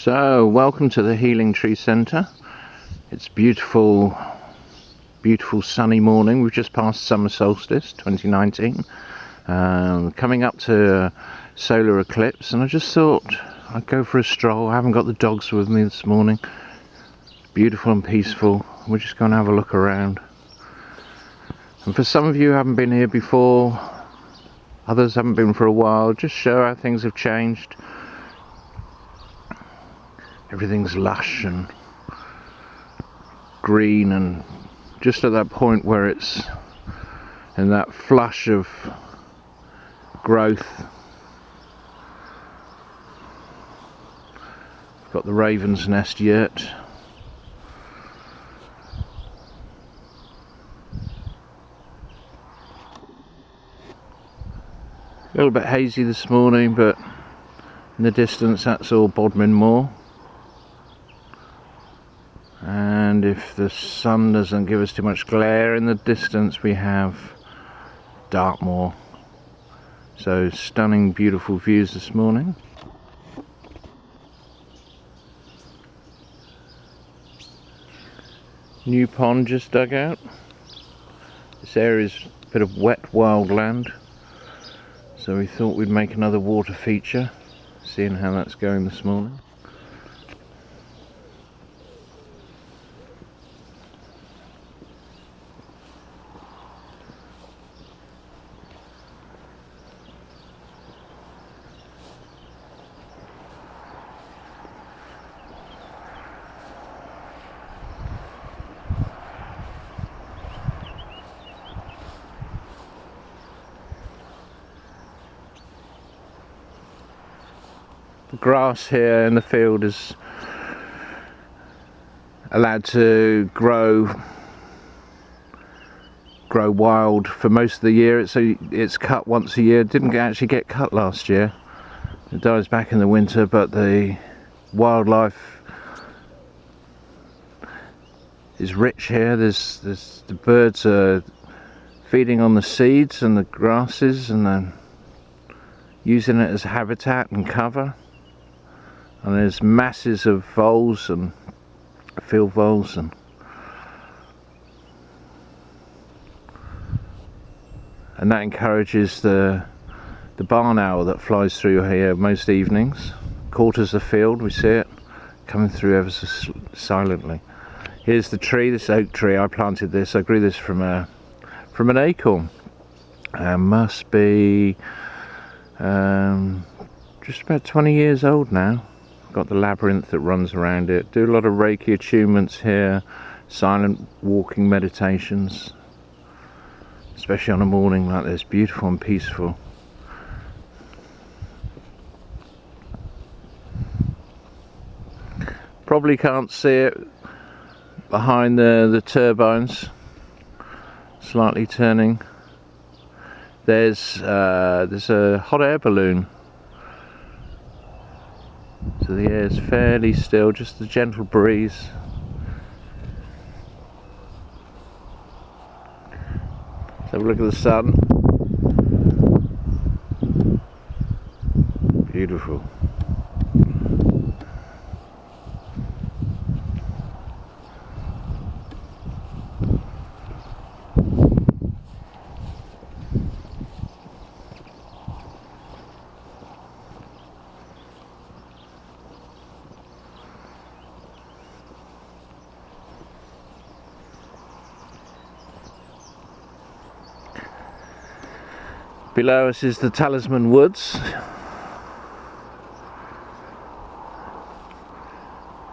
So, welcome to the Healing Tree Centre. It's beautiful, beautiful sunny morning. We've just passed summer solstice 2019, coming up to solar eclipse, and I just thought I'd go for a stroll. I haven't got the dogs with me this morning. Beautiful and peaceful. We're just going to have a look around. And for some of you who haven't been here before, others haven't been for a while, just show how things have changed. Everything's lush and green, and just at that point where it's in that flush of growth. Got the raven's nest yet. A little bit hazy this morning, but in the distance that's all Bodmin Moor. And if the sun doesn't give us too much glare in the distance, we have Dartmoor. So stunning, beautiful views this morning. New pond just dug out. This area is a bit of wet wildland, so we thought we'd make another water feature, seeing how that's going this morning. The grass here in the field is allowed to grow wild for most of the year. It's cut once a year. It didn't actually get cut last year. It dies back in the winter, but the wildlife is rich here. The birds are feeding on the seeds and the grasses, and then using it as habitat and cover. And there's masses of voles and field voles, and that encourages the barn owl that flies through here most evenings. Quarters the field, we see it coming through ever so silently. Here's the tree, this oak tree. I planted this. I grew this from an acorn. Must be just about 20 years old now. Got the labyrinth that runs around it. Do a lot of Reiki attunements here, silent walking meditations, especially on a morning like this, beautiful and peaceful. Probably can't see it behind the turbines, slightly turning. There's a hot air balloon. So the air is fairly still, just a gentle breeze. Let's have a look at the sun. Beautiful. Below us is the Talisman Woods.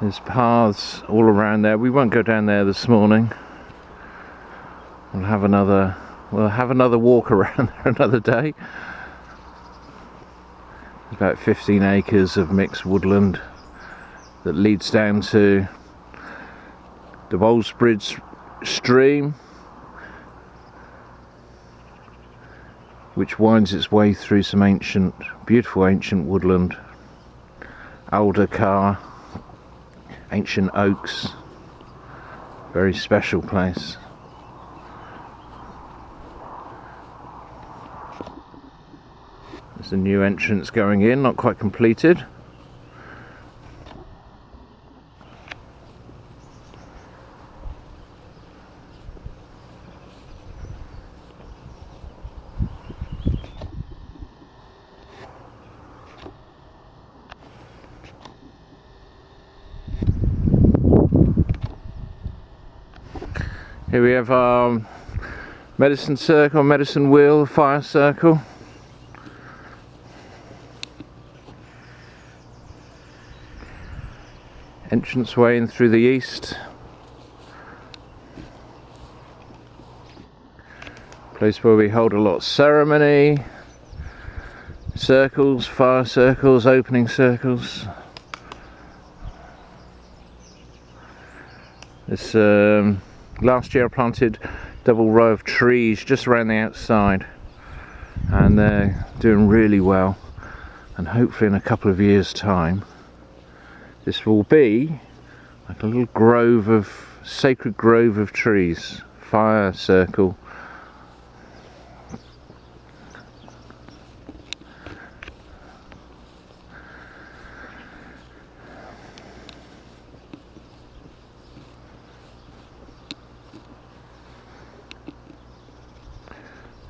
There's paths all around there. We won't go down there this morning. We'll have another walk around there another day. About 15 acres of mixed woodland that leads down to the Woolsbridge stream, which winds its way through some beautiful ancient woodland, alder carr, ancient oaks. Very special place. There's a new entrance going in, not quite completed. Here we have our medicine circle, medicine wheel, fire circle. Entranceway in through the east. Place where we hold a lot of ceremony. Circles, fire circles, opening circles. This last year I planted double row of trees just around the outside, and they're doing really well, and hopefully in a couple of years' time this will be like a little grove of sacred grove of trees, fire circle.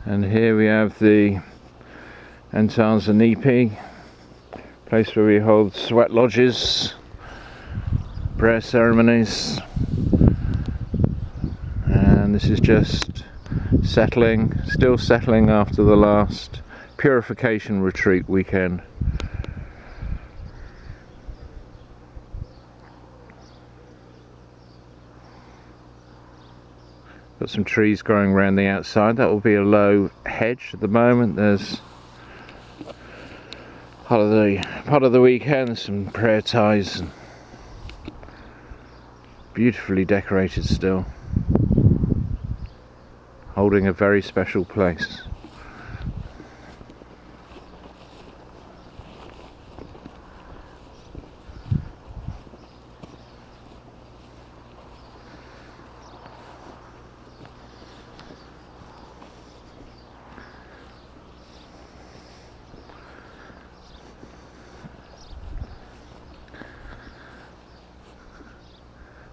And here we have the Antalzanipi, place where we hold sweat lodges, prayer ceremonies, and this is just settling, still settling after the last purification retreat weekend. Got some trees growing around the outside. That will be a low hedge at the moment. There's part of the weekend, some prayer ties, and beautifully decorated still, holding a very special place.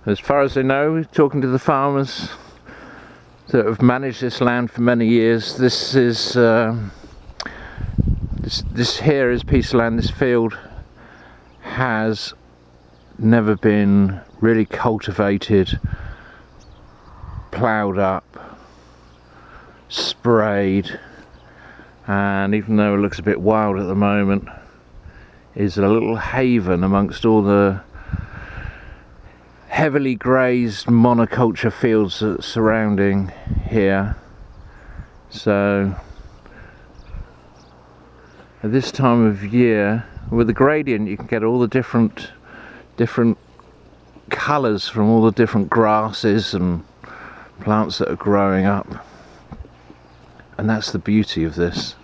As far as I know, talking to the farmers that have managed this land for many years, this is this here is piece of land. This field has never been really cultivated, ploughed up, sprayed, and even though it looks a bit wild at the moment, is a little haven amongst all the heavily grazed monoculture fields that are surrounding here. So at this time of year, with the gradient, you can get all the different colours from all the different grasses and plants that are growing up, and that's the beauty of this.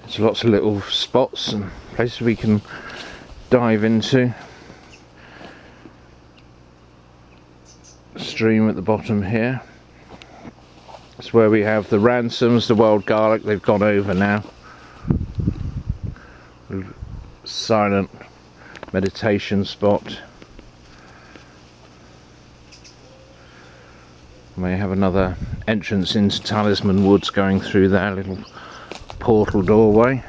There's lots of little spots and places we can dive into. Stream at the bottom here. It's where we have the ransoms, the wild garlic. They've gone over now. Silent meditation spot. We may have another entrance into Talisman Woods going through there, little portal doorway.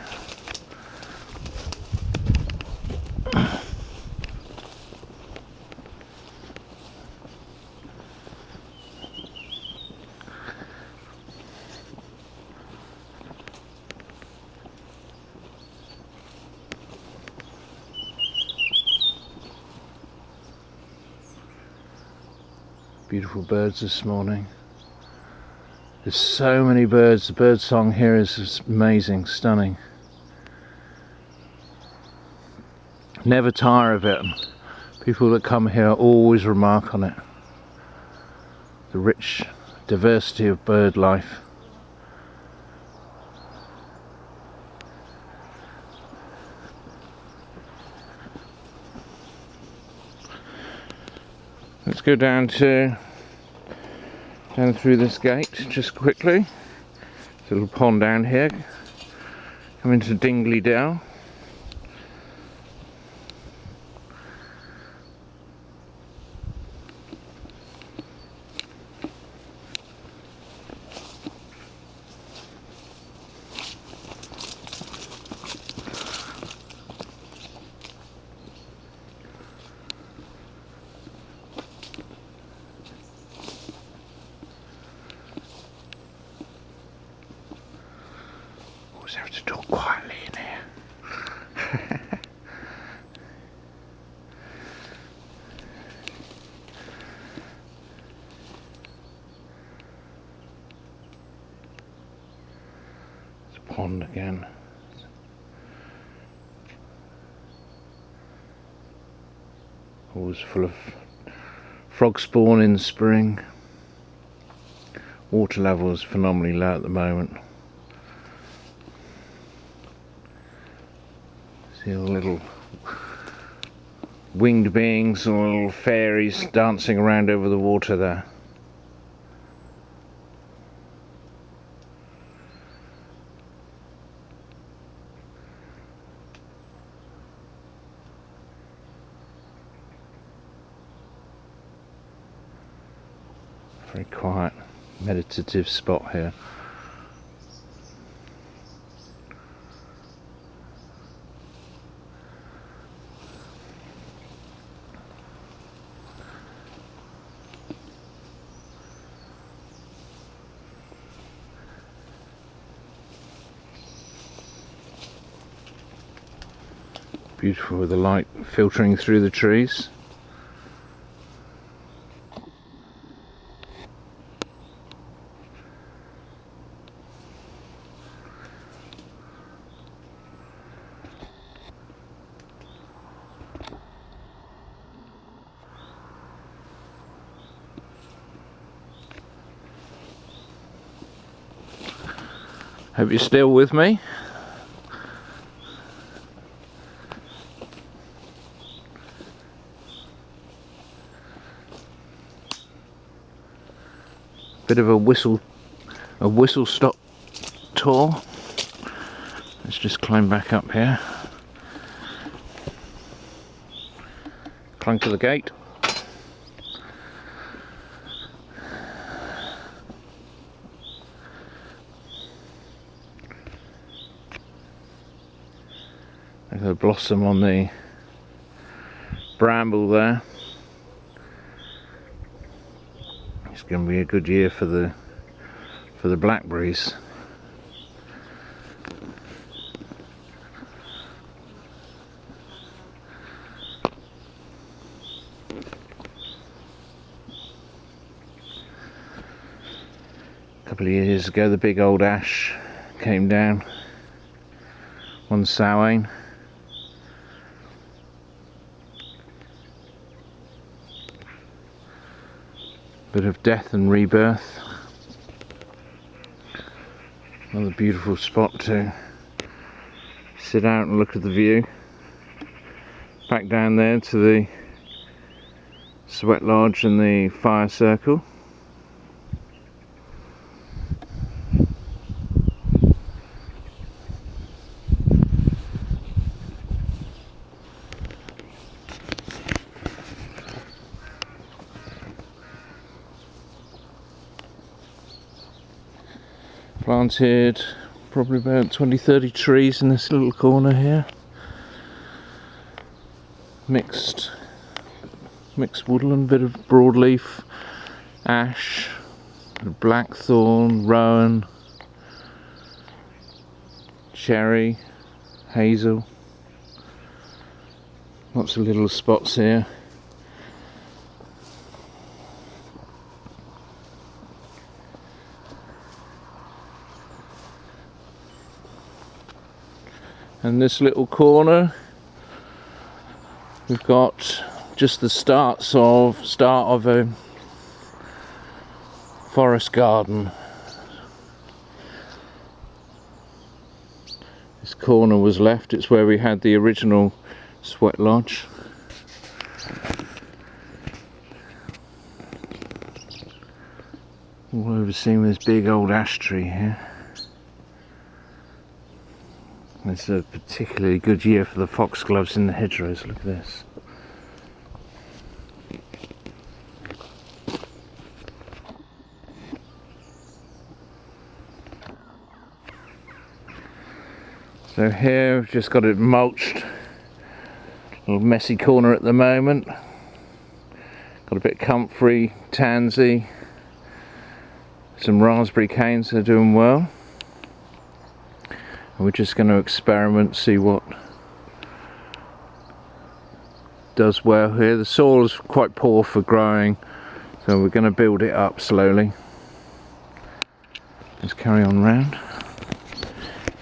Beautiful birds this morning. There's so many birds. The bird song here is amazing, stunning. Never tire of it. People that come here always remark on it. The rich diversity of bird life. Let's go down through this gate just quickly. Little pond down here. Come into Dingley Dell. Always have to talk quietly in here. It's a pond again. Always full of frog spawn in spring. Water level is phenomenally low at the moment. See all the little winged beings or little fairies dancing around over the water there. Very quiet, meditative spot here. Beautiful with the light filtering through the trees. Hope you're still with me. Bit of a whistle stop tour. Let's just climb back up here. Climb to the gate. There's a blossom on the bramble there. It's going to be a good year for the blackberries. A couple of years ago the big old ash came down on Samhain. Bit of death and rebirth. Another beautiful spot to sit out and look at the view. Back down there to the sweat lodge and the fire circle. Planted probably about 20-30 trees in this little corner here. Mixed woodland, bit of broadleaf, ash, blackthorn, rowan, cherry, hazel. Lots of little spots here. And this little corner, we've got just the start of a forest garden. This corner was left, it's where we had the original sweat lodge. All overseen this big old ash tree here. It's a particularly good year for the foxgloves in the hedgerows. Look at this. So here we've just got it mulched. Little messy corner at the moment. Got a bit of comfrey, tansy, some raspberry canes that are doing well. And we're just going to experiment, see what does well here. The soil is quite poor for growing, so we're going to build it up slowly. Let's carry on round.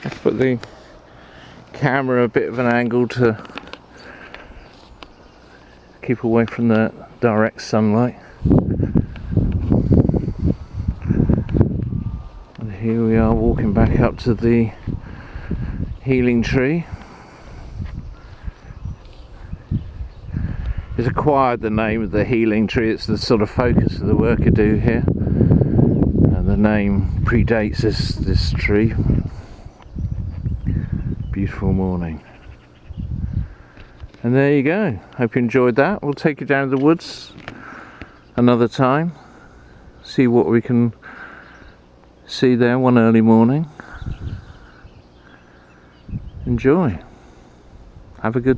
Let's put the camera a bit of an angle to keep away from the direct sunlight. And here we are walking back up to the healing tree. It's acquired the name of the healing tree. It's the sort of focus of the work I do here. And the name predates this tree. Beautiful morning. And there you go. Hope you enjoyed that. We'll take you down to the woods another time. See what we can see there one early morning. Enjoy. Have a good